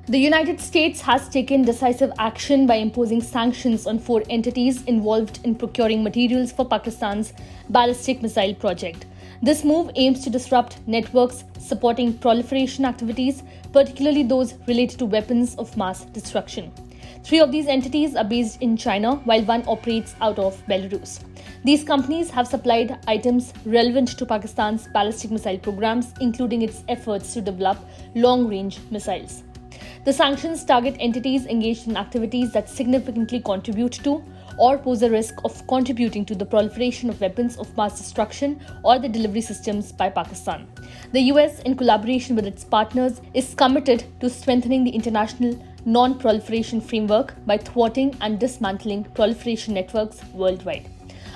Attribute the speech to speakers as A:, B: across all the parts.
A: The United States has taken decisive action by imposing sanctions on 4 entities involved in procuring materials for Pakistan's ballistic missile project. This move aims to disrupt networks supporting proliferation activities, particularly those related to weapons of mass destruction. 3 of these entities are based in China, while 1 operates out of Belarus. These companies have supplied items relevant to Pakistan's ballistic missile programs, including its efforts to develop long-range missiles. The sanctions target entities engaged in activities that significantly contribute to or pose a risk of contributing to the proliferation of weapons of mass destruction or the delivery systems by Pakistan. The US, in collaboration with its partners, is committed to strengthening the international non-proliferation framework by thwarting and dismantling proliferation networks worldwide.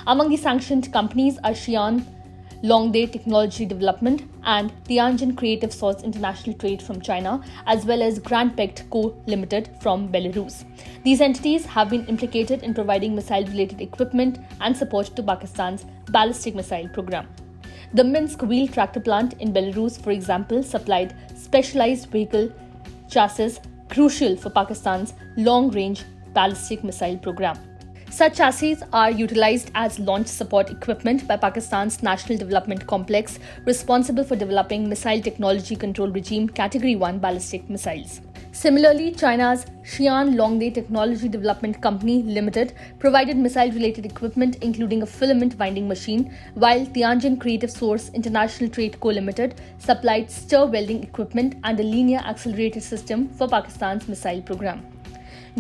A: Among the sanctioned companies are Xi'an Longday Technology Development and Tianjin Creative Source International Trade from China, as well as Grand Pect Co. Limited from Belarus. These entities have been implicated in providing missile-related equipment and support to Pakistan's ballistic missile program. The Minsk Wheel Tractor Plant in Belarus, for example, supplied specialized vehicle chassis crucial for Pakistan's long-range ballistic missile program. Such chassis are utilized as launch support equipment by Pakistan's National Development Complex, responsible for developing Missile Technology Control Regime Category 1 ballistic missiles. Similarly, China's Xi'an Longday Technology Development Company Limited provided missile-related equipment including a filament winding machine, while Tianjin Creative Source International Trade Co. Limited supplied stir welding equipment and a linear accelerated system for Pakistan's missile program.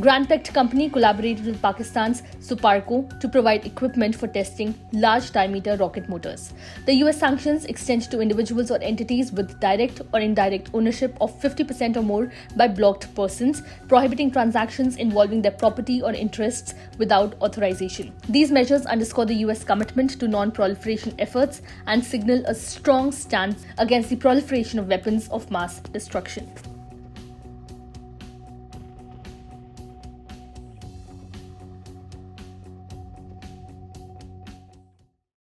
A: Grand Pect Company collaborated with Pakistan's Suparco to provide equipment for testing large-diameter rocket motors. The US sanctions extend to individuals or entities with direct or indirect ownership of 50% or more by blocked persons, prohibiting transactions involving their property or interests without authorization. These measures underscore the US commitment to non-proliferation efforts and signal a strong stance against the proliferation of weapons of mass destruction.